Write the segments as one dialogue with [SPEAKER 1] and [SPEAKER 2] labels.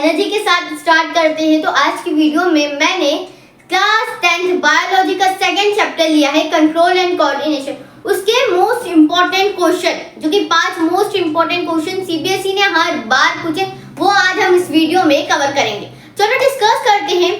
[SPEAKER 1] Energy के साथ start करते हैं। तो आज की वीडियो में मैंने क्लास 10th बायोलॉजी का सेकंड चैप्टर लिया है, कंट्रोल एंड कोऑर्डिनेशन। उसके मोस्ट इम्पोर्टेंट क्वेश्चन, जो कि 5 मोस्ट इम्पोर्टेंट क्वेश्चन सीबीएसई ने हर बार पूछे, वो आज हम इस वीडियो में कवर करेंगे। चलो डिस्कस करते हैं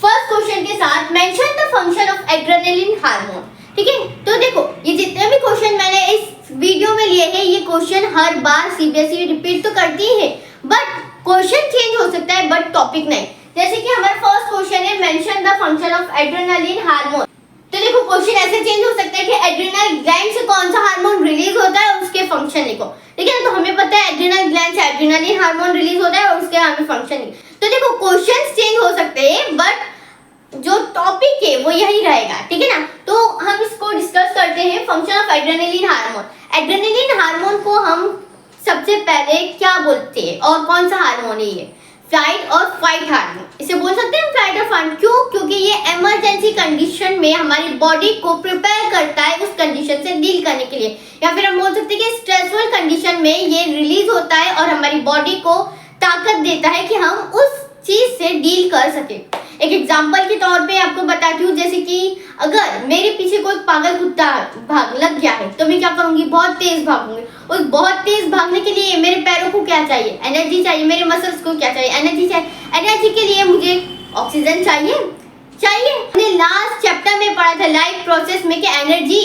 [SPEAKER 1] फर्स्ट क्वेश्चन के साथ। Mention the function of adrenaline hormone. ठीक है, तो देखो ये जितने भी क्वेश्चन मैंने इस वीडियो में लिए हैं, ये क्वेश्चन हर बार सीबीएसई रिपीट तो करती है, बट क्वेश्चन चेंज हो सकता है बट टॉपिक नहीं। जैसे कि हमारा फर्स्ट क्वेश्चन है mention the function of adrenaline hormone. तो देखो क्वेश्चन ऐसे चेंज हो सकता है कि एड्रेनल ग्लैंड से कौन सा हार्मोन रिलीज होता है और उसके फंक्शन लिखो। ठीक है, तो हमें पता है एड्रेनल ग्लैंड से एड्रेनालिन हार्मोन रिलीज होता है और उसके हमें फंक्शन लिखो। तो देखो क्वेश्चंस चेंज हो सकते हैं बट जो टॉपिक है वो यही रहेगा। ठीक है ना, तो हम इसको डिस्कस करते हैं function of adrenaline hormone. Adrenaline hormone को हम सबसे पहले क्या बोलते हैं और कौन सा हार्मोन है ये? फ्लाइट और फाइट हार्मोन। इसे बोल सकते हैं फ्लाइट और फाइट। क्यों? क्योंकि ये इमरजेंसी कंडीशन में हमारी बॉडी को प्रिपेयर करता है उस कंडीशन से डील करने के लिए, या फिर हम बोल सकते हैं कि स्ट्रेसफुल कंडीशन में ये रिलीज होता है और हमारी बॉडी को ताकत देता है कि हम उस चीज से डील कर सके। एक एग्जांपल के तौर पे आपको बताती हूँ, जैसे कि अगर मेरे पीछे कोई पागल कुत्ता भाग लग गया है तो मैं क्या करूंगी? बहुत तेज भागूंगी। उस बहुत तेज भागने के लिए मेरे पैरों को क्या चाहिए? एनर्जी चाहिए। मेरे मसल्स को क्या चाहिए? एनर्जी चाहिए। एनर्जी के लिए मुझे ऑक्सीजन चाहिए। हमने लास्ट चैप्टर में पढ़ा था लाइफ प्रोसेस में कि एनर्जी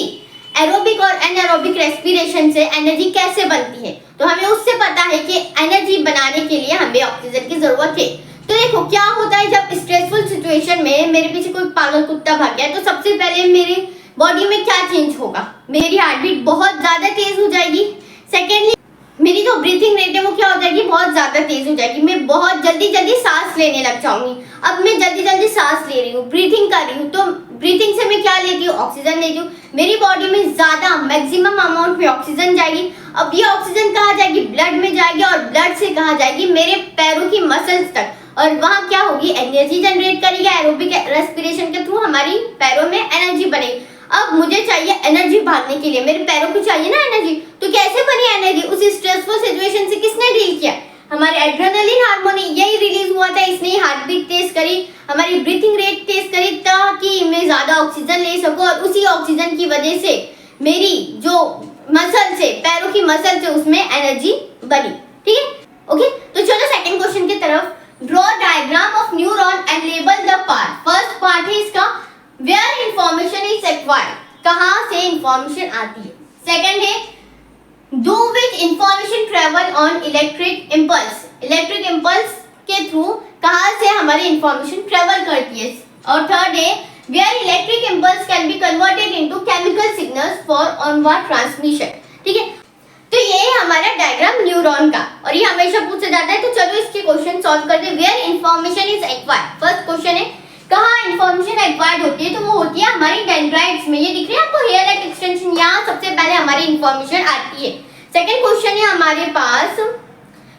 [SPEAKER 1] एरोबिक और एनारोबिक रेस्पिरेशन से एनर्जी कैसे बनती है। तो हमें उससे पता है कि एनर्जी बनाने के लिए हमें ऑक्सीजन की जरूरत है। तो देखो क्या होता है, जब स्ट्रेसफुल सिचुएशन में मेरे पीछे कोई पागल कुत्ता भाग गया तो सबसे पहले मेरे बॉडी में क्या चेंज होगा? मेरी हार्ट बीट बहुत ज्यादा तेज हो जाएगी। सेकेंडली मेरी जो ब्रीथिंग रेट है वो क्या हो जाएगी? बहुत ज्यादा तेज हो जाएगी। मैं बहुत जल्दी जल्दी सांस लेने लग जाऊंगी। अब मैं जल्दी जल्दी सांस ले रही हूँ, ब्रीथिंग कर रही हूँ, तो ब्रीथिंग से मैं क्या लेती हूँ? ऑक्सीजन लेती हूँ। मेरी बॉडी में ज्यादा मैक्सिमम अमाउंट में ऑक्सीजन जाएगी। अब ये ऑक्सीजन कहाँ जाएगी? ब्लड में जाएगी, और ब्लड से कहाँ जाएगी? मेरे पैरों की मसल्स तक, और वहां क्या होगी? एनर्जी जनरेट करेगी। एरोबिक रेस्पिरेशन के थ्रू हमारी पैरों में एनर्जी बनेगी। अब मुझे चाहिए एनर्जी भागने के लिए, मेरे पैरों को चाहिए ना एनर्जी। तो कैसे बनी एनर्जी? उस स्ट्रेसफुल सिचुएशन से किसने डील किया? हमारे एड्रेनालिन हार्मोन यही रिलीज हुआ था। इसने हार्ट बीट तेज करी, हमारी ब्रीथिंग रेट तेज करी ताकि मैं ज्यादा ऑक्सीजन ले सकूं, और उसी ऑक्सीजन की वजह से मेरी जो मसल से, पैरों की मसल से उसमें एनर्जी बनी। ठीक है, ओके। तो चलो सेकंड क्वेश्चन की तरफ। Draw diagram of neuron and label the part. First part है इसका वेयर इंफॉर्मेशन इज एक्वायर्ड, कहां से इंफॉर्मेशन आती है। सेकंड है do which information travel on electric impulse, electric impulse के थ्रू कहां से हमारी इंफॉर्मेशन ट्रेवल करती है। और थर्ड है where electric impulse can be converted into chemical signals for onward transmission. ठीक है, तो ये है हमारा डायग्राम न्यूरॉन का, और ये हमेशा पूछा जाता है। तो चलो इसके क्वेश्चन सॉल्व करते हैं। Where information is acquired. First question है कहाँ इंफॉर्मेशन एक्वायर्ड होती है? तो वो होती है हमारी डेंड्राइट्स में। ये दिख रही है आपको हेयर लाइक एक्सटेंशन, यहाँ सबसे पहले हमारी इंफॉर्मेशन आती है। सेकंड क्वेश्चन है हमारे पास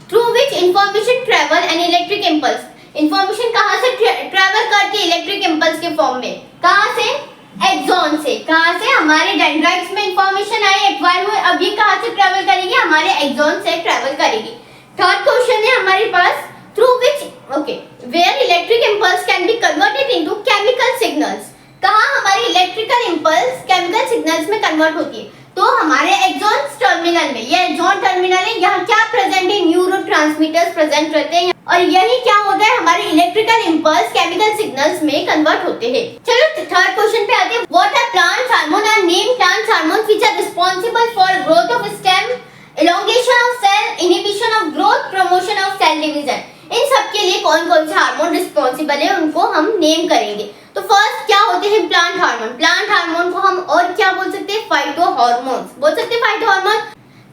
[SPEAKER 1] through which information travel an electric impulse. Information कहाँ से ट्रेवल करती है इलेक्ट्रिक इम्पल्स के फॉर्म में? कहाँ से? एक्सॉन से। कहाँ से? हमारे डेंड्राइट्स में इंफॉर्मेशन आई, एक्वायर हुए, अब ये कहाँ से ट्रेवल करेगी? हमारे एक्सॉन से ट्रेवल करेगी। थर्ड क्वेश्चन है हमारे पास through which where electric impulse can be converted into chemical signals. कहाँ हमारी इलेक्ट्रिकल इम्पल्स केमिकल सिग्नल्स में कन्वर्ट होती है? तो हमारे एक्सॉन टर्मिनल में। ये एक्सॉन टर्मिनल है, यहाँ क्या प्रेजेंट है? न्यूरोट्रांसमीटर्स प्रेजेंट रहते हैं, और यही क्या होता है? हमारे इलेक्ट्रिकल इम्पल्स केमिकल सिग्नल्स में कन्वर्ट होते हैं। चलो थर्ड क्वेश्चन पे आते हैं। What are plant hormone? Are name plant hormones which are responsible for growth of stem, elongation of cell, inhibition of growth, promotion of cell division। इन सब के लिए कौन कौन से हार्मोन रिस्पांसिबल है उनको हम नेम करेंगे। तो फर्स्ट क्या होते हैं? Plant hormone. प्लांट हार्मोन को हम और क्या बोल सकते हैं? फाइटो हार्मोन्स बोल सकते हैं। Phyto hormone.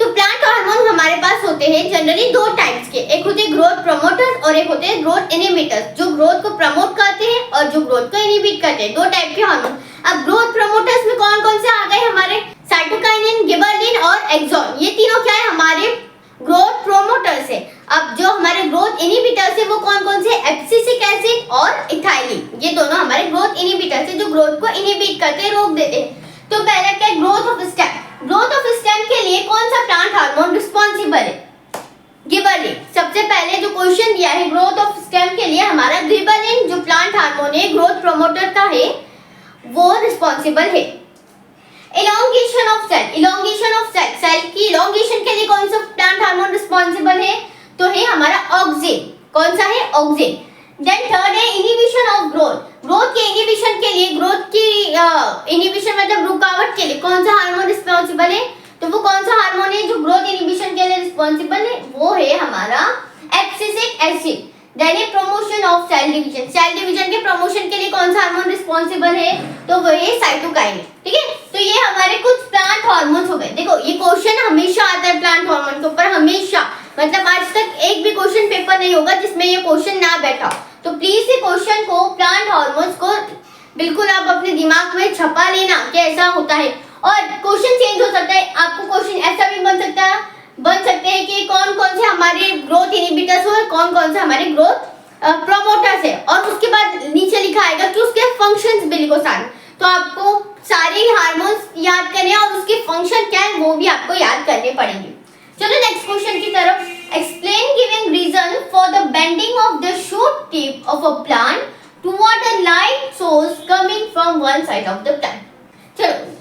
[SPEAKER 1] तो प्लांट हार्मोन हमारे पास होते हैं जनरली दो टाइप्स के। एक होते हैं ग्रोथ प्रमोटर्स और एक होते हैं ग्रोथ इनहिबिटर्स, जो ग्रोथ को प्रमोट करते हैं और जो ग्रोथ को इनहिबिट करते हैं। दो टाइप के हार्मोन। अब ग्रोथ प्रमोटर्स में कौन कौन से आ गए? हमारे साइटोकाइनिन, गिबरेलिन और एक्सॉन। ये तीनों क्या है? हमारे ग्रोथ प्रोमोटर्स है। अब जो हमारे ग्रोथ इनहिबिटर्स है वो कौन कौन से? एब्सिसिक एसिड और इथाइलिन। ये दोनों हमारे ग्रोथ इनहिबिटर्स है जो ग्रोथ को इनहिबिट करते हैं, रोक देते हैं। तो पहला क्या है? Growth of stem. Growth of stem के लिए कौन सा प्लांट हार्मोन रिस्पांसिबल है? गिबरेलिन। सबसे पहले जो क्वेश्चन दिया है ग्रोथ ऑफ स्टेम के लिए, हमारा गिबरेलिन जो प्लांट हार्मोन है, ग्रोथ प्रमोटर का है, वो रिस्पॉन्सिबल है। Elongation of cell, elongation of cell, cell की इलोंगेशन के लिए कौन सा प्लांट हार्मोन रिस्पॉन्सिबल है? तो है हमारा ऑक्सिन। कौन सा है? ऑक्सिन। देन थर्ड है इनहिबिशन ऑफ ग्रोथ, ग्रोथ के इनहिबिशन के लिए, ग्रोथ की इनहिबिशन मतलब रुकावट के लिए कौन सा हार्मोन रिस्पॉन्सिबल है? तो वो कौन सा हार्मोन है जो ग्रोथ इनहिबिशन के लिए रिस्पॉन्सिबल है? वो है हमारा एब्सिसिक एसिड। देन है promotion of cell division, cell division के प्रमोशन के लिए कौन सा हार्मोन रिस्पॉन्सिबल है? तो वो है साइटोकाइनिन। ठीक है, तो ये हमारे कुछ प्लांट हार्मोन्स हो गए। देखो ये क्वेश्चन हमेशा आता है प्लांट हार्मोन के ऊपर, हमेशा, मतलब आज तक एक भी क्वेश्चन पेपर नहीं होगा जिसमें ये क्वेश्चन ना बैठा। तो प्लीज ये क्वेश्चन को, प्लांट हार्मोन्स को बिल्कुल आप अपने दिमाग में छपा लेना कि ऐसा होता है। और क्वेश्चन चेंज हो सकता है, आपको क्वेश्चन ऐसा भी बन सकते हैं कि कौन कौन से हमारे ग्रोथ इनहिबिटर्स हो और कौन कौन से हमारे ग्रोथ प्रोमोटर्स है, और उसके बाद नीचे लिखा आएगा कि उसके फंक्शंस भी लिखो सारे। तो आपको सारे हार्मोन्स याद करने और उसके फंक्शन क्या है वो भी आपको याद करने पड़ेंगे। चलो नेक्स्ट क्वेश्चन की तरफ। Explain giving reason for the bending of the shoot tip of a plant toward a light source coming from one side of the plant. चलो,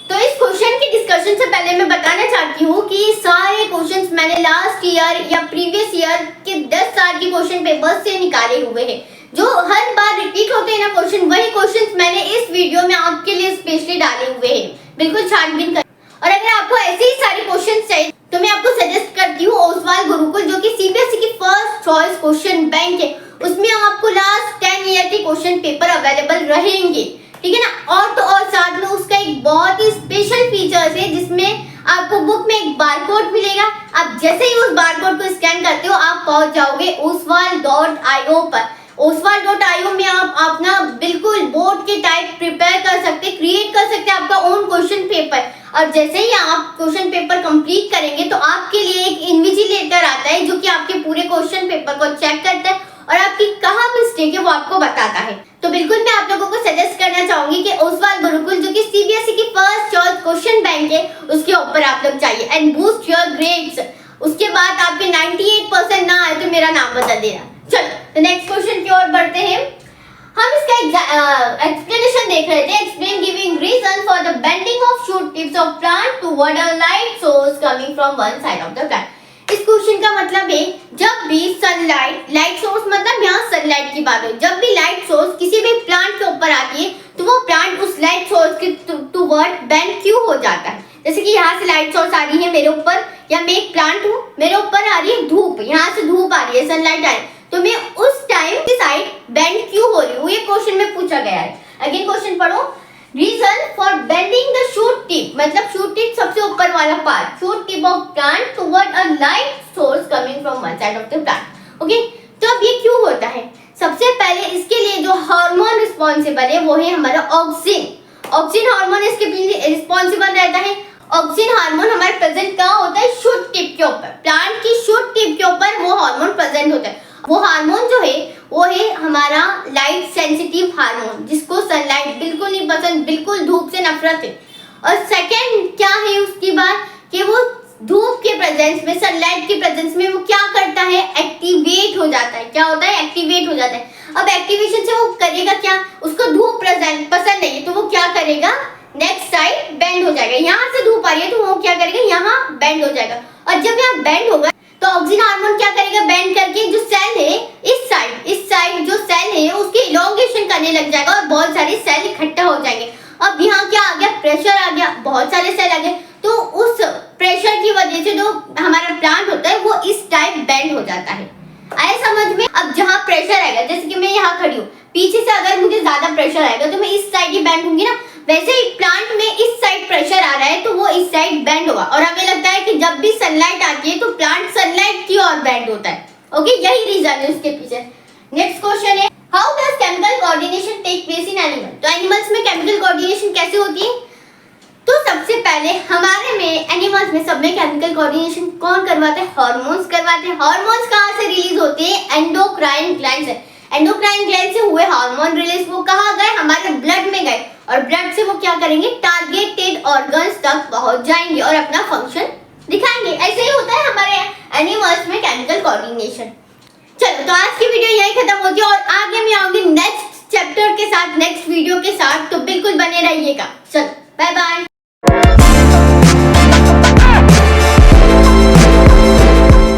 [SPEAKER 1] तो इस क्वेश्चन की डिस्कशन से पहले मैं बताना चाहती हूँ कि सारे क्वेश्चंस मैंने लास्ट ईयर या प्रीवियस ईयर के 10 साल के क्वेश्चन पेपर्स से निकाले हुए हैं। जो हर बार रिपीट होते हैं ना क्वेश्चन, वही क्वेश्चंस मैंने इस वीडियो में आपके लिए स्पेशली डाले हुए हैं, बिल्कुल छानबीन कर। और अगर आपको ऐसे ही सारे क्वेश्चन चाहिए तो मैं आपको सजेस्ट करती हूँ ओसवाल गुरुकुल, जो कि सीबीएसई की फर्स्ट चॉइस क्वेश्चन बैंक है। उसमें आपको लास्ट 10 ईयर के क्वेश्चन पेपर अवेलेबल रहेंगे, ठीक है ना। और तो और साथ में उसका एक बहुत ही स्पेशल फीचर्स है जिसमें आपको बुक में एक बारकोड मिलेगा। आप जैसे ही उस बारकोड को स्कैन करते हो आप पहुंच जाओगे oswal.io पर। oswal.io में आप अपना बिल्कुल बोर्ड के टाइप प्रिपेयर कर सकते, क्रिएट कर सकते हैं आपका ओन क्वेश्चन पेपर। और जैसे ही आप क्वेश्चन पेपर कंप्लीट करेंगे तो आपके लिए एक इन्विजिलेटर आता है जो कि आपके पूरे क्वेश्चन पेपर को चेक करता है और आपकी कहाँ मिस्टेक है वो आपको बताता है। तो बिल्कुल मैं आप लोगों को सजेस्ट करना चाहूंगी कि ओसवाल गुरुकुल, जो कि सीबीएसई की फर्स्ट चॉइस क्वेश्चन बैंक है, उसके ऊपर आप लोग जाइए एंड बूस्ट योर ग्रेड्स। उसके बाद आपके 98% ना आए तो मेरा नाम बता देना। चलो तो नेक्स्ट क्वेश्चन की ओर बढ़ते हैं। हम इसका एक्सप्लेनेशन देख रहे थे। Explain giving reason for the bending of shoot tips of plant toward a light source coming from one side of the plant. इस क्वेश्चन का मतलब है जब भी सनलाइट, लाइट सोर्स मतलब यहाँ सनलाइट की बात हो, जब भी लाइट सोर्स किसी भी प्लांट के ऊपर आती है तो वो प्लांट उस लाइट सोर्स के टुवर्ड बेंड क्यों हो जाता है। जैसे कि यहाँ से लाइट सोर्स आ रही है मेरे ऊपर, या मैं एक प्लांट हूँ, मेरे ऊपर आ रही है धूप, यहाँ से धूप आ रही है, सनलाइट आ रही है, तो मैं उस टाइम की साइड बेंड क्यों हो रही हूँ, ये क्वेश्चन में पूछा गया है। अगेन क्वेश्चन पढ़ो। Reason for bending the shoot tip, मतलब शूट टिप सबसे ऊपर वाला part, shoot tip of plant toward a light source coming from one side of the plant. Okay, तो अब ये क्यों होता है? सबसे पहले इसके लिए जो हार्मोन रिस्पॉन्सिबल है वो है हमारा ऑक्सिन। ऑक्सिन हार्मोन इसके लिए रिस्पॉन्सिबल रहता है। ऑक्सिन हार्मोन हमारे प्रेजेंट कहाँ होता है? शूट टिप के ऊपर, प्लांट की शूट टिप के ऊपर वो हार्मोन प्रेजेंट होता है। वो हार्मोन जो है वो है हमारा लाइट सेंसिटिव हार्मोन, जिसको सनलाइट बिल्कुल नहीं पसंद, बिल्कुल धूप से नफरत है। और सेकंड क्या है उसकी बात कि वो धूप के प्रेजेंस में, सनलाइट के प्रेजेंस में वो क्या करता है? एक्टिवेट हो जाता है। क्या होता है? एक्टिवेट हो जाता है। अब एक्टिवेशन से वो करेगा क्या? उसको धूप पसंद नहीं है तो वो क्या करेगा? नेक्स्ट साइड बेंड हो जाएगा। यहाँ से धूप आ रही है तो वो क्या करेगा? यहाँ बेंड हो जाएगा। और जब यहाँ बेंड होगा तो ऑक्सिन हार्मोन क्या करेगा? बेंड करके जो सेल है इस साइड जो सेल है उसके इलोंगेशन करने लग जाएगा और बहुत सारे सेल इकट्ठा हो जाएंगे। अब यहाँ क्या आ गया? प्रेशर आ गया, बहुत सारे सेल आ गए। तो उस प्रेशर की वजह से जो हमारा प्लांट होता है वो इस टाइप बेंड हो जाता है। आया समझ में? अब जहाँ प्रेशर आएगा, जैसे कि मैं यहाँ खड़ी हूँ, पीछे से अगर मुझे ज्यादा प्रेशर आएगा तो मैं इस साइड ही बेंड होंगी ना, वैसे ही प्लांट में इस साइड प्रेशर आ रहा है तो वो इस साइड बेंड होगा। और हमें लगता है कि जब भी सनलाइट आती है तो प्लांट सनलाइट की ओर बेंड होता है। ओके, यही रीजन है उसके पीछे। नेक्स्ट क्वेश्चन है, how does chemical coordination take place in animal. तो एनिमल्स में केमिकल कोऑर्डिनेशन कैसे होती है? तो सबसे पहले हमारे में, एनिमल्स में, सब में केमिकल कोऑर्डिनेशन कौन करवाते हैं? हार्मोन्स करवाते हैं। हार्मोन्स कहाँ से रिलीज होते हैं? एंडोक्राइन ग्लैंड से। एंडोक्राइन ग्लैंड से हुए हार्मोन रिलीज वो कहाँ गए? हमारे ब्लड में गए, और ब्लड से वो क्या करेंगे? टारगेटेड ऑर्गन्स तक पहुंच जाएंगे और अपना फंक्शन दिखाएंगे। ऐसे ही होता है हमारे एनिमल्स में केमिकल कोऑर्डिनेशन। चलो तो आज की वीडियो यही खत्म होती है और आगे मैं आऊंगी नेक्स्ट चैप्टर के साथ, नेक्स्ट वीडियो के साथ, तो बिल्कुल बने रहिएगा। चलो बाय बाय।